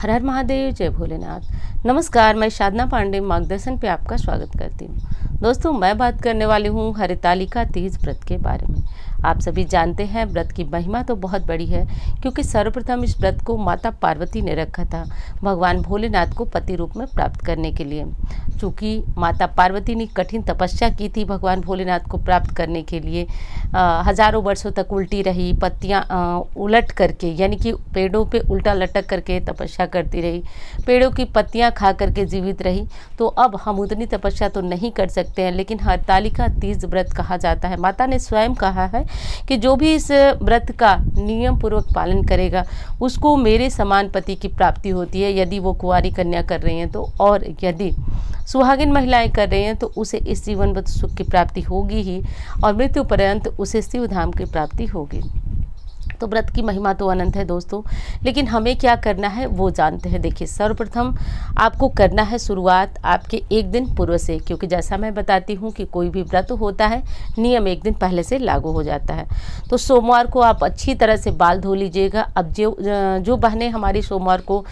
हर हर महादेव, जय भोलेनाथ। नमस्कार, मैं साधना पांडे मार्गदर्शन पे आपका स्वागत करती हूँ। दोस्तों, मैं बात करने वाली हूँ हरितालिका तीज व्रत के बारे में। आप सभी जानते हैं व्रत की महिमा तो बहुत बड़ी है, क्योंकि सर्वप्रथम इस व्रत को माता पार्वती ने रखा था भगवान भोलेनाथ को पति रूप में प्राप्त करने के लिए। चूँकि माता पार्वती ने कठिन तपस्या की थी भगवान भोलेनाथ को प्राप्त करने के लिए, हजारों वर्षों तक उल्टी रही, पत्तियाँ उलट करके यानी कि पेड़ों पे उल्टा लटक करके तपस्या करती रही, पेड़ों की पत्तियाँ खा करके जीवित रही। तो अब हम उतनी तपस्या तो नहीं कर सकते हैं, लेकिन हरितालिका तीज व्रत कहा जाता है। माता ने स्वयं कहा है कि जो भी इस व्रत का नियम पूर्वक पालन करेगा उसको मेरे समान पति की प्राप्ति होती है, यदि वो कुंवारी कन्या कर रही हैं तो, और यदि सुहागिन महिलाएं कर रही हैं तो उसे इस जीवन में सुख की प्राप्ति होगी ही, और मृत्यु पर्यंत उसे शिव धाम की प्राप्ति होगी। तो व्रत की महिमा तो अनंत है दोस्तों, लेकिन हमें क्या करना है वो जानते हैं। देखिए, सर्वप्रथम आपको करना है शुरुआत आपके एक दिन पूर्व से, क्योंकि जैसा मैं बताती हूँ कि कोई भी व्रत होता है नियम एक दिन पहले से लागू हो जाता है। तो सोमवार को आप अच्छी तरह से बाल धो लीजिएगा। अब जो बहनें हमारी सोमवार को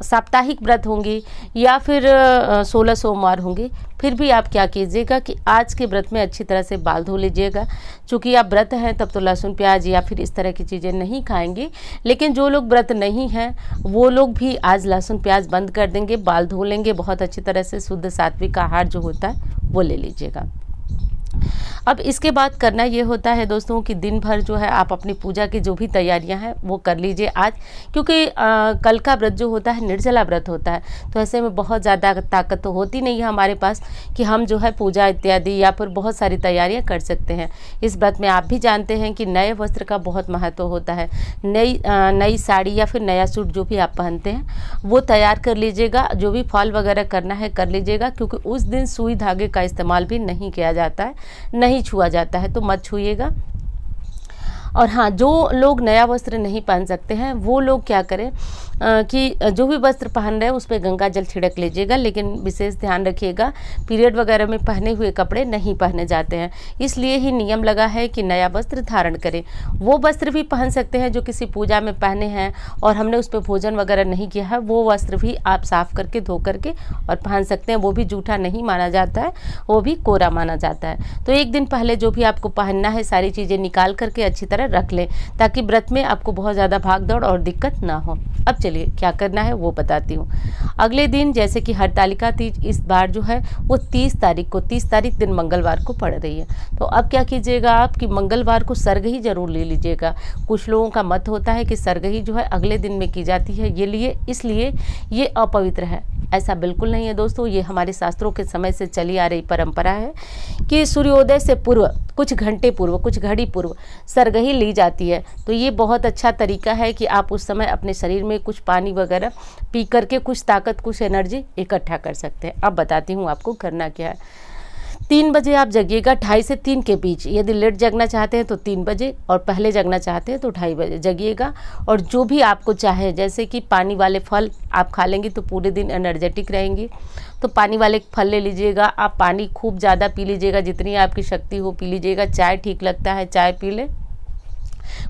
साप्ताहिक व्रत होंगी या फिर 16 सोमवार होंगे, फिर भी आप क्या कीजिएगा कि आज के व्रत में अच्छी तरह से बाल धो लीजिएगा। चूँकि आप व्रत हैं तब तो लहसुन प्याज या फिर इस तरह की चीज़ें नहीं खाएंगे, लेकिन जो लोग व्रत नहीं हैं वो लोग भी आज लहसुन प्याज बंद कर देंगे, बाल धो लेंगे, बहुत अच्छी तरह से शुद्ध सात्विक आहार जो होता है वो ले लीजिएगा। अब इसके बाद करना ये होता है दोस्तों कि दिन भर जो है आप अपनी पूजा की जो भी तैयारियां हैं वो कर लीजिए आज, क्योंकि कल का व्रत जो होता है निर्जला व्रत होता है। तो ऐसे में बहुत ज़्यादा ताकत तो होती नहीं है हमारे पास कि हम जो है पूजा इत्यादि या फिर बहुत सारी तैयारियां कर सकते हैं। इस व्रत में आप भी जानते हैं कि नए वस्त्र का बहुत महत्व होता है। नई साड़ी या फिर नया सूट जो भी आप पहनते हैं वो तैयार कर लीजिएगा। जो भी फॉल वगैरह करना है कर लीजिएगा, क्योंकि उस दिन सुई धागे का इस्तेमाल भी नहीं किया जाता है, नहीं छुआ जाता है, तो मत छुइएगा। और हाँ, जो लोग नया वस्त्र नहीं पहन सकते हैं वो लोग क्या करें कि जो भी वस्त्र पहन रहे हैं उस पर गंगा जल छिड़क लीजिएगा, लेकिन विशेष ध्यान रखिएगा पीरियड वगैरह में पहने हुए कपड़े नहीं पहने जाते हैं। इसलिए ही नियम लगा है कि नया वस्त्र धारण करें। वो वस्त्र भी पहन सकते हैं जो किसी पूजा में पहने हैं और हमने उस पर भोजन वगैरह नहीं किया है, वो वस्त्र भी आप साफ करके धो करके और पहन सकते हैं। वो भी जूठा नहीं माना जाता है, वो भी कोरा माना जाता है। तो एक दिन पहले जो भी आपको पहनना है सारी चीज़ें निकाल करके अच्छी तरह रख लें, ताकि व्रत में आपको बहुत ज़्यादा भाग दौड़ और दिक्कत ना हो। अब चलिए क्या करना है वो बताती हूँ। अगले दिन जैसे कि हरितालिका तीज इस बार जो है वो 30 तारीख दिन मंगलवार को पड़ रही है। तो अब क्या कीजिएगा आप कि मंगलवार को सरगही जरूर ले लीजिएगा। कुछ लोगों का मत होता है कि सरगही जो है अगले दिन में की जाती है, इसलिए ये अपवित्र है। ऐसा बिल्कुल नहीं है दोस्तों, ये हमारे शास्त्रों के समय से चली आ रही परंपरा है कि सूर्योदय से पूर्व कुछ घंटे पूर्व, कुछ घड़ी पूर्व सरगही ली जाती है। तो ये बहुत अच्छा तरीका है कि आप उस समय अपने शरीर में कुछ पानी वगैरह पी करके कुछ ताकत, कुछ एनर्जी इकट्ठा कर सकते हैं। अब बताती हूँ आपको करना क्या है। 3 बजे आप जगिएगा, 2:30 से 3 के बीच। यदि लेट जगना चाहते हैं तो 3 बजे, और पहले जगना चाहते हैं तो 2:30 बजे जगिएगा। और जो भी आपको चाहे, जैसे कि पानी वाले फल आप खा लेंगे तो पूरे दिन एनर्जेटिक रहेंगी, तो पानी वाले फल ले लीजिएगा। आप पानी खूब ज़्यादा पी लीजिएगा, जितनी आपकी शक्ति हो पी लीजिएगा। चाय ठीक लगता है, चाय पी लें।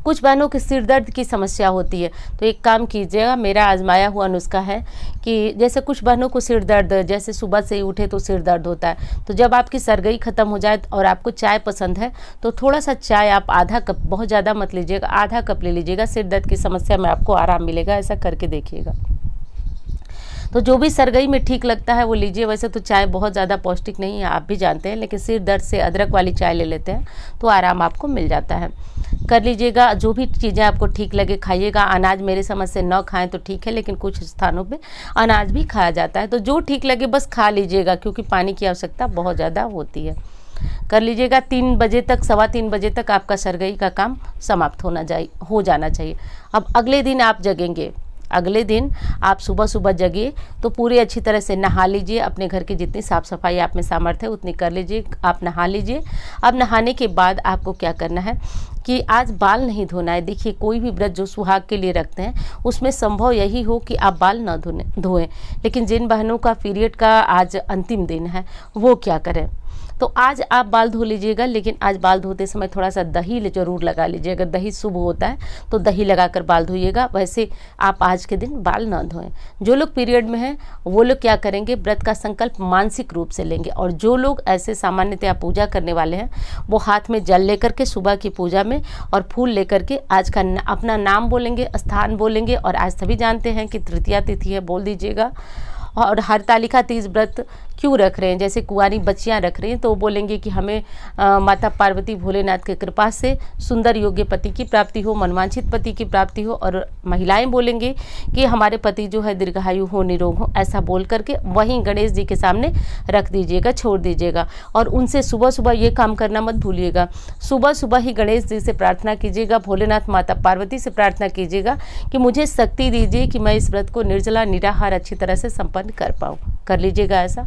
कुछ बहनों की सिर दर्द की समस्या होती है, तो एक काम कीजिएगा, मेरा आजमाया हुआ नुस्खा है कि जैसे कुछ बहनों को सिर दर्द, जैसे सुबह से ही उठे तो सिर दर्द होता है, तो जब आपकी सरगई ख़त्म हो जाए और आपको चाय पसंद है तो थोड़ा सा चाय आप आधा कप, बहुत ज़्यादा मत लीजिएगा, आधा कप ले लीजिएगा। सिर दर्द की समस्या में आपको आराम मिलेगा, ऐसा करके देखिएगा। तो जो भी सरगई में ठीक लगता है वो लीजिए। वैसे तो चाय बहुत ज़्यादा पौष्टिक नहीं है, आप भी जानते हैं, लेकिन सिर दर्द से अदरक वाली चाय ले लेते हैं तो आराम आपको मिल जाता है। कर लीजिएगा, जो भी चीज़ें आपको ठीक लगे खाइएगा। अनाज मेरे समझ से न खाएं तो ठीक है, लेकिन कुछ स्थानों पे अनाज भी खाया जाता है, तो जो ठीक लगे बस खा लीजिएगा, क्योंकि पानी की आवश्यकता बहुत ज़्यादा होती है। कर लीजिएगा। 3 बजे तक, 3:15 बजे तक आपका सरगई का काम समाप्त हो जाना चाहिए। अब अगले दिन आप जगेंगे, अगले दिन आप सुबह सुबह जगिए तो पूरी अच्छी तरह से नहा लीजिए। अपने घर की जितनी साफ़ सफाई आप में सामर्थ्य है उतनी कर लीजिए, आप नहा लीजिए। अब नहाने के बाद आपको क्या करना है कि आज बाल नहीं धोना है। देखिए, कोई भी व्रत जो सुहाग के लिए रखते हैं उसमें संभव यही हो कि आप बाल न धोएं, लेकिन जिन बहनों का पीरियड का आज अंतिम दिन है वो क्या करें। तो आज आप बाल धो लीजिएगा, लेकिन आज बाल धोते समय थोड़ा सा दही जरूर लगा लीजिएगा। दही शुभ होता है तो दही लगाकर बाल धोइएगा। वैसे आप आज के दिन बाल ना धोएं। जो लोग पीरियड में हैं वो लोग क्या करेंगे, व्रत का संकल्प मानसिक रूप से लेंगे। और जो लोग ऐसे सामान्यतया पूजा करने वाले हैं वो हाथ में जल लेकर के सुबह की पूजा में और फूल लेकर के आज का अपना नाम बोलेंगे, स्थान बोलेंगे। और आज सभी जानते हैं कि तृतीया तिथि है, बोल दीजिएगा। और हरतालिका तीज व्रत क्यों रख रहे हैं, जैसे कुंवारी बच्चियां रख रही हैं तो बोलेंगे कि हमें माता पार्वती भोलेनाथ की कृपा से सुंदर योग्य पति की प्राप्ति हो, मनवांछित पति की प्राप्ति हो। और महिलाएं बोलेंगे कि हमारे पति जो है दीर्घायु हो, निरोग हो। ऐसा बोल करके वहीं गणेश जी के सामने रख दीजिएगा, छोड़ दीजिएगा। और उनसे सुबह सुबह ये काम करना मत भूलिएगा। सुबह सुबह ही गणेश जी से प्रार्थना कीजिएगा, भोलेनाथ माता पार्वती से प्रार्थना कीजिएगा कि मुझे शक्ति दीजिए कि मैं इस व्रत को निर्जला निराहार अच्छी तरह से संपन्न कर पाऊँ। कर लीजिएगा ऐसा।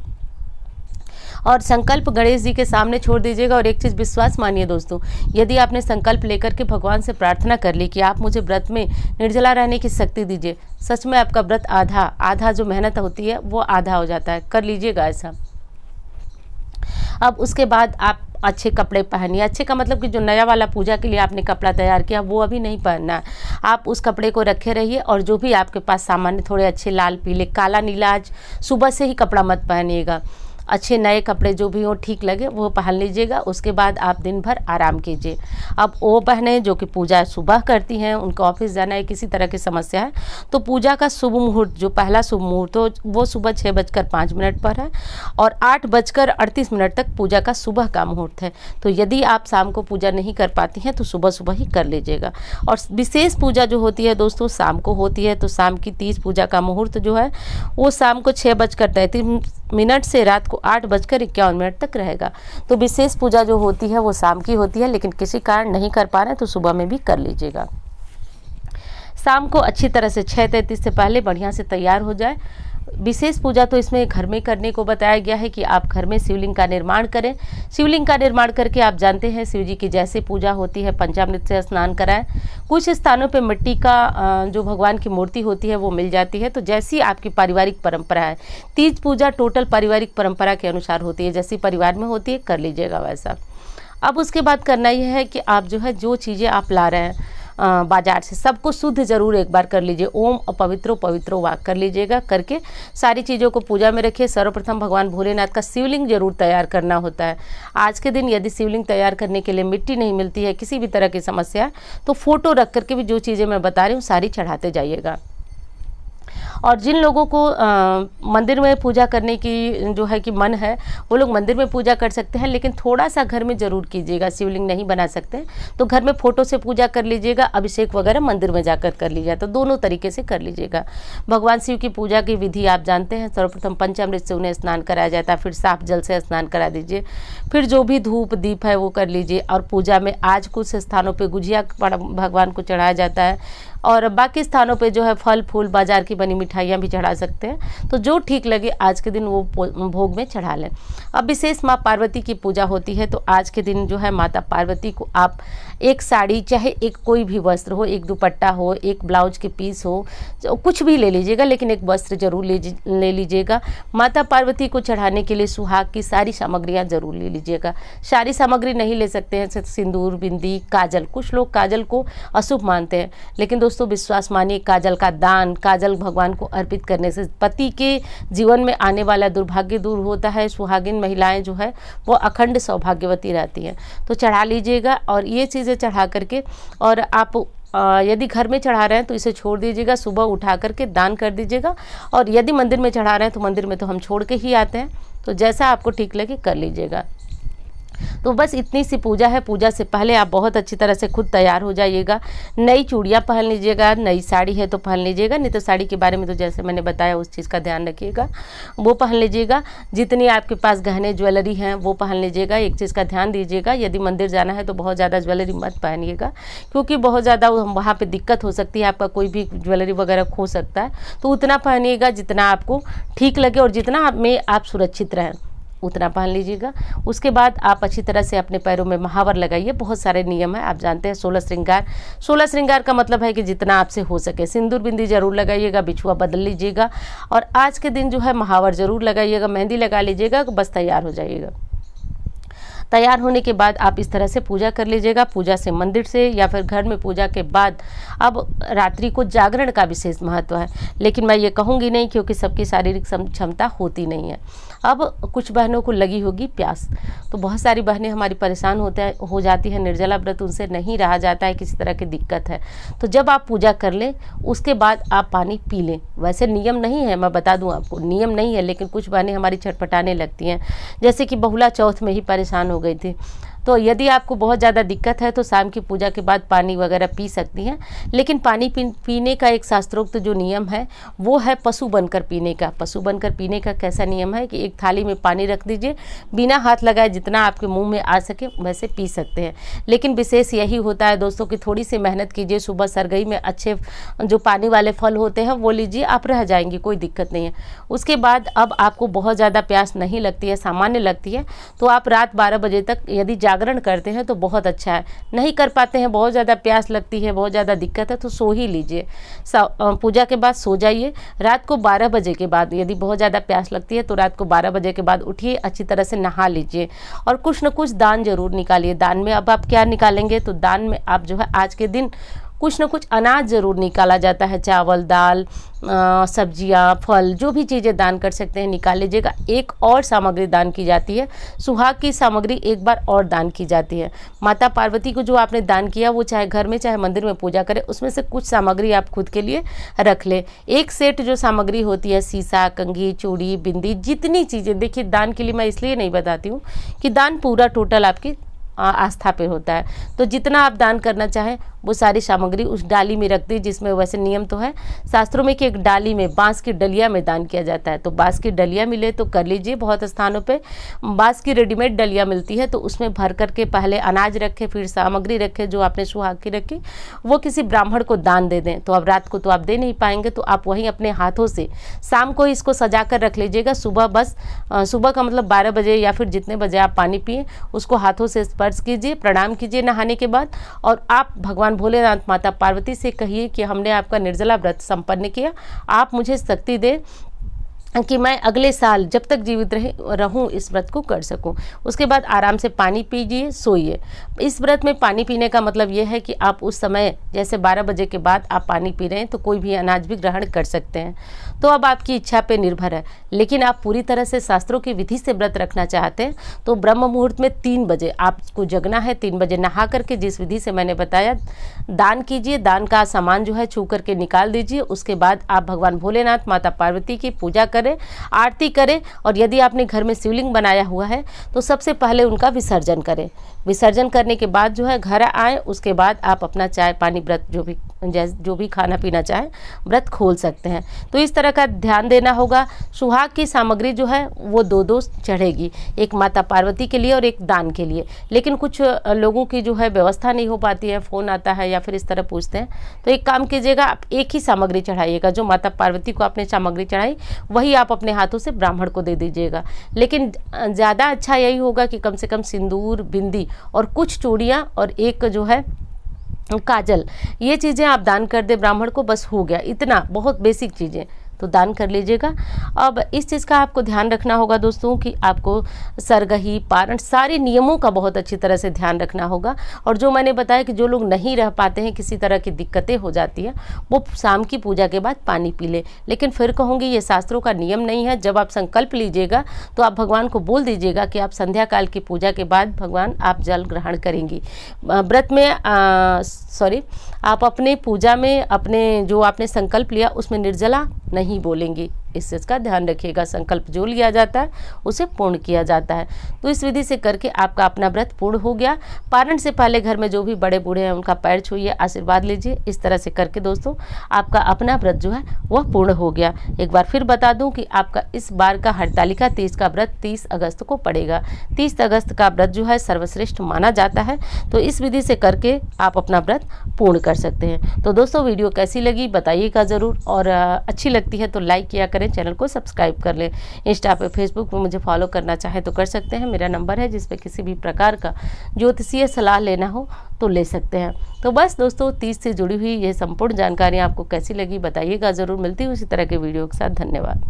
और संकल्प गणेश जी के सामने छोड़ दीजिएगा। और एक चीज़ विश्वास मानिए दोस्तों, यदि आपने संकल्प लेकर के भगवान से प्रार्थना कर ली कि आप मुझे व्रत में निर्जला रहने की शक्ति दीजिए, सच में आपका व्रत आधा जो मेहनत होती है वो आधा हो जाता है। कर लीजिएगा ऐसा। अब उसके बाद आप अच्छे कपड़े पहनिए। अच्छे का मतलब कि जो नया वाला पूजा के लिए आपने कपड़ा तैयार किया वो अभी नहीं पहनना है। आप उस कपड़े को रखे रहिए। और जो भी आपके पास सामान्य थोड़े अच्छे लाल पीले काला नीला, आज सुबह से ही कपड़ा मत पहनिएगा। अच्छे नए कपड़े जो भी हो ठीक लगे वो पहन लीजिएगा। उसके बाद आप दिन भर आराम कीजिए। अब वो बहनें जो कि पूजा सुबह करती हैं, उनको ऑफिस जाना है, किसी तरह की समस्या है, तो पूजा का शुभ मुहूर्त जो पहला शुभ मुहूर्त हो वो सुबह 6:05 पर है और 8:38 तक पूजा का सुबह का मुहूर्त है। तो यदि आप शाम को पूजा नहीं कर पाती हैं तो सुबह सुबह ही कर लीजिएगा। और विशेष पूजा जो होती है दोस्तों शाम को होती है। तो शाम की तीज पूजा का मुहूर्त जो है वो शाम को 6:33 से रात को 8:51 तक रहेगा। तो विशेष पूजा जो होती है वो शाम की होती है, लेकिन किसी कारण नहीं कर पा रहे हैं तो सुबह में भी कर लीजिएगा। शाम को अच्छी तरह से 6:33 से पहले बढ़िया से तैयार हो जाए। विशेष पूजा तो इसमें घर में करने को बताया गया है कि आप घर में शिवलिंग का निर्माण करें। शिवलिंग का निर्माण करके आप जानते हैं शिव जी की जैसे पूजा होती है पंचामृत से स्नान कराएं। कुछ स्थानों पे मिट्टी का जो भगवान की मूर्ति होती है वो मिल जाती है। तो जैसी आपकी पारिवारिक परंपरा है, तीज पूजा टोटल पारिवारिक परंपरा के अनुसार होती है, जैसी परिवार में होती है कर लीजिएगा वैसा। अब उसके बाद करना यह है कि आप जो है जो चीज़ें आप ला रहे हैं बाजार से सबको शुद्ध जरूर एक बार कर लीजिए। ओम पवित्रो पवित्रो वाक कर लीजिएगा। करके सारी चीज़ों को पूजा में रखिए। सर्वप्रथम भगवान भोलेनाथ का शिवलिंग जरूर तैयार करना होता है। आज के दिन यदि शिवलिंग तैयार करने के लिए मिट्टी नहीं मिलती है, किसी भी तरह की समस्या है, तो फोटो रख करके भी जो चीज़ें मैं बता रही हूँ सारी चढ़ाते जाइएगा। और जिन लोगों को मंदिर में पूजा करने की जो है कि मन है वो लोग मंदिर में पूजा कर सकते हैं, लेकिन थोड़ा सा घर में ज़रूर कीजिएगा। शिवलिंग नहीं बना सकते तो घर में फ़ोटो से पूजा कर लीजिएगा। अभिषेक वगैरह मंदिर में जाकर कर लीजिएगा। तो दोनों तरीके से कर लीजिएगा। भगवान शिव की पूजा की विधि आप जानते हैं। सर्वप्रथम पंचामृत से उन्हें स्नान कराया जाता है, फिर साफ जल से स्नान करा दीजिए, फिर जो भी धूप दीप है वो कर लीजिए। और पूजा में आज कुछ स्थानों पर गुजिया भगवान को चढ़ाया जाता है और बाकी स्थानों पे जो है फल फूल बाजार की बनी मिठाइयाँ भी चढ़ा सकते हैं। तो जो ठीक लगे आज के दिन वो भोग में चढ़ा लें। अब विशेष माँ पार्वती की पूजा होती है तो आज के दिन जो है माता पार्वती को आप एक साड़ी चाहे एक कोई भी वस्त्र हो, एक दुपट्टा हो, एक ब्लाउज के पीस हो, कुछ भी ले लीजिएगा, लेकिन एक वस्त्र जरूर ले लीजिएगा। माता पार्वती को चढ़ाने के लिए सुहाग की सारी सामग्रियाँ जरूर ले लीजिएगा। सारी सामग्री नहीं ले सकते हैं, सिंदूर बिंदी काजल। कुछ लोग काजल को अशुभ मानते हैं, लेकिन दोस्तों विश्वास मानिए काजल का दान, काजल भगवान को अर्पित करने से पति के जीवन में आने वाला दुर्भाग्य दूर होता है। सुहागिन महिलाएं जो है वो अखंड सौभाग्यवती रहती हैं। तो चढ़ा लीजिएगा। और ये चीज़ें चढ़ा करके और आप यदि घर में चढ़ा रहे हैं तो इसे छोड़ दीजिएगा, सुबह उठा करके दान कर दीजिएगा। और यदि मंदिर में चढ़ा रहे हैं तो मंदिर में तो हम छोड़ के ही आते हैं, तो जैसा आपको ठीक लगे कर लीजिएगा। तो बस इतनी सी पूजा है। पूजा से पहले आप बहुत अच्छी तरह से खुद तैयार हो जाइएगा। नई चूड़ियाँ पहन लीजिएगा, नई साड़ी है तो पहन लीजिएगा, नहीं तो साड़ी के बारे में तो जैसे मैंने बताया उस चीज़ का ध्यान रखिएगा, वो पहन लीजिएगा। जितनी आपके पास गहने ज्वेलरी हैं वो पहन लीजिएगा। एक चीज़ का ध्यान दीजिएगा, यदि मंदिर जाना है तो बहुत ज़्यादा ज्वेलरी मत पहनिएगा, क्योंकि बहुत ज़्यादा वहाँ पर दिक्कत हो सकती है, आपका कोई भी ज्वेलरी वगैरह खो सकता है। तो उतना पहनिएगा जितना आपको ठीक लगे और जितना में आप सुरक्षित रहें उतना पहन लीजिएगा। उसके बाद आप अच्छी तरह से अपने पैरों में महावर लगाइए। बहुत सारे नियम है, आप जानते हैं। 16 श्रृंगार, 16 श्रृंगार का मतलब है कि जितना आपसे हो सके। सिंदूर बिंदी जरूर लगाइएगा, बिछुआ बदल लीजिएगा और आज के दिन जो है महावर जरूर लगाइएगा, मेहंदी लगा लीजिएगा, बस तैयार हो जाइएगा। तैयार होने के बाद आप इस तरह से पूजा कर लीजिएगा। पूजा से मंदिर से या फिर घर में पूजा के बाद अब रात्रि को जागरण का विशेष महत्व है, लेकिन मैं ये कहूँगी नहीं क्योंकि सबकी शारीरिक क्षमता होती नहीं है। अब कुछ बहनों को लगी होगी प्यास, तो बहुत सारी बहनें हमारी परेशान हो जाती है, निर्जला व्रत उनसे नहीं रहा जाता है, किसी तरह की दिक्कत है। तो जब आप पूजा कर लें उसके बाद आप पानी पी लें। वैसे नियम नहीं है, मैं बता दूं आपको, नियम नहीं है, लेकिन कुछ बहनें हमारी छटपटाने लगती हैं, जैसे कि बहुला चौथ में ही परेशान हो गई थी। तो यदि आपको बहुत ज़्यादा दिक्कत है तो शाम की पूजा के बाद पानी वगैरह पी सकती हैं, लेकिन पानी पीने का एक शास्त्रोक्त जो नियम है वो है पशु बनकर पीने का। पशु बनकर पीने का कैसा नियम है कि एक थाली में पानी रख दीजिए, बिना हाथ लगाए जितना आपके मुंह में आ सके वैसे पी सकते हैं। लेकिन विशेष यही होता है दोस्तों कि थोड़ी सी मेहनत कीजिए, सुबह सरगई में अच्छे जो पानी वाले फल होते हैं वो लीजिए, आप रह जाएंगी, कोई दिक्कत नहीं है। उसके बाद अब आपको बहुत ज़्यादा प्यास नहीं लगती है, सामान्य लगती है, तो आप रात 12 बजे तक यदि जागरण करते हैं तो बहुत अच्छा है। नहीं कर पाते हैं, बहुत ज़्यादा प्यास लगती है, बहुत ज़्यादा दिक्कत है, तो सो ही लीजिए। पूजा के बाद सो जाइए। रात को 12 बजे के बाद यदि बहुत ज़्यादा प्यास लगती है तो रात को 12 बजे के बाद उठिए, अच्छी तरह से नहा लीजिए और कुछ न कुछ दान जरूर निकालिए। दान में अब आप क्या निकालेंगे, तो दान में आप जो है आज के दिन कुछ न कुछ अनाज ज़रूर निकाला जाता है, चावल, दाल, सब्जियां, फल, जो भी चीज़ें दान कर सकते हैं निकाल लीजिएगा। एक और सामग्री दान की जाती है, सुहाग की सामग्री एक बार और दान की जाती है। माता पार्वती को जो आपने दान किया वो चाहे घर में चाहे मंदिर में पूजा करें, उसमें से कुछ सामग्री आप खुद के लिए रख लें। एक सेट जो सामग्री होती है, शीशा, कंघी, चूड़ी, बिंदी, जितनी चीज़ें, देखिए दान के लिए मैं इसलिए नहीं बताती हूँ कि दान पूरा टोटल आपकी आस्था पे होता है, तो जितना आप दान करना चाहें वो सारी सामग्री उस डाली में रख दी, जिसमें वैसे नियम तो है शास्त्रों में कि एक डाली में, बांस की डलिया में दान किया जाता है। तो बांस की डलिया मिले तो कर लीजिए, बहुत स्थानों पे बांस की रेडीमेड डलिया मिलती है, तो उसमें भर करके पहले अनाज रखे, फिर सामग्री रखे जो आपने सुहाग की रखी, वो किसी ब्राह्मण को दान दे दें। तो अब रात को तो आप दे नहीं पाएंगे, तो आप वहीं अपने हाथों से शाम को इसको सजा कर रख लीजिएगा। सुबह बस सुबह का मतलब 12 बजे या फिर जितने बजे आप पानी पिए उसको हाथों से स्पर्श कीजिए, प्रणाम कीजिए नहाने के बाद, और आप भगवान भोलेनाथ, माता पार्वती से कहिए कि हमने आपका निर्जला व्रत संपन्न किया, आप मुझे शक्ति दें कि मैं अगले साल जब तक जीवित रहूं इस व्रत को कर सकूं। उसके बाद आराम से पानी पीजिए, सोइए। इस व्रत में पानी पीने का मतलब ये है कि आप उस समय जैसे 12 बजे के बाद आप पानी पी रहे हैं तो कोई भी अनाज भी ग्रहण कर सकते हैं, तो अब आपकी इच्छा पे निर्भर है। लेकिन आप पूरी तरह से शास्त्रों की विधि से व्रत रखना चाहते हैं तो ब्रह्म मुहूर्त में 3 बजे आपको जगना है। 3 बजे नहा करके जिस विधि से मैंने बताया दान कीजिए, दान का सामान जो है छू करके निकाल दीजिए। उसके बाद आप भगवान भोलेनाथ, माता पार्वती की पूजा करें, आरती करें, और यदि आपने घर में शिवलिंग बनाया हुआ है तो सबसे पहले उनका विसर्जन करें। विसर्जन करने के बाद जो है घर आए, उसके बाद आप अपना चाय पानी व्रत जो भी खाना पीना चाहें व्रत खोल सकते हैं। तो इस तरह का ध्यान देना होगा। सुहाग की सामग्री जो है वो 2-2 चढ़ेगी, एक माता पार्वती के लिए और एक दान के लिए। लेकिन कुछ लोगों की जो है व्यवस्था नहीं हो पाती है, फ़ोन आता है या फिर इस तरह पूछते हैं, तो एक काम कीजिएगा, आप एक ही सामग्री चढ़ाइएगा। जो माता पार्वती को आपने सामग्री चढ़ाई वही आप अपने हाथों से ब्राह्मण को दे दीजिएगा। लेकिन ज़्यादा अच्छा यही होगा कि कम से कम सिंदूर, बिंदी और कुछ चूड़ियाँ और एक जो है काजल, ये चीज़ें आप दान कर दे ब्राह्मण को, बस हो गया। इतना बहुत बेसिक चीज़ें तो दान कर लीजिएगा। अब इस चीज़ का आपको ध्यान रखना होगा दोस्तों कि आपको सरगही, पारण, सारे नियमों का बहुत अच्छी तरह से ध्यान रखना होगा। और जो मैंने बताया कि जो लोग नहीं रह पाते हैं, किसी तरह की दिक्कतें हो जाती हैं, वो शाम की पूजा के बाद पानी पी ले। लेकिन फिर कहूँगी ये शास्त्रों का नियम नहीं है। जब आप संकल्प लीजिएगा तो आप भगवान को बोल दीजिएगा कि आप संध्या काल की पूजा के बाद भगवान आप जल ग्रहण करेंगी। व्रत में आप अपने पूजा में अपने जो आपने संकल्प लिया उसमें निर्जला नहीं बोलेंगी। इस चीज़ का ध्यान रखिएगा। संकल्प जो लिया जाता है उसे पूर्ण किया जाता है। तो इस विधि से करके आपका अपना व्रत पूर्ण हो गया। पारण से पहले घर में जो भी बड़े बूढ़े हैं उनका पैर छूइए, आशीर्वाद लीजिए। इस तरह से करके दोस्तों आपका अपना व्रत जो है वह पूर्ण हो गया। एक बार फिर बता दूं कि आपका इस बार का हरतालिका तीज का व्रत 30 अगस्त को पड़ेगा। 30 अगस्त का व्रत जो है सर्वश्रेष्ठ माना जाता है। तो इस विधि से करके आप अपना व्रत पूर्ण कर सकते हैं। तो दोस्तों वीडियो कैसी लगी बताइएगा ज़रूर, और अच्छी लगती है तो लाइक किया करें, चैनल को सब्सक्राइब कर लें। इंस्टा पे, फेसबुक पे मुझे फॉलो करना चाहे तो कर सकते हैं। मेरा नंबर है जिस पे किसी भी प्रकार का ज्योतिषीय सलाह लेना हो तो ले सकते हैं। तो बस दोस्तों 30 से जुड़ी हुई ये संपूर्ण जानकारी आपको कैसी लगी बताइएगा ज़रूर। मिलती हूँ इसी तरह के वीडियो के साथ। धन्यवाद।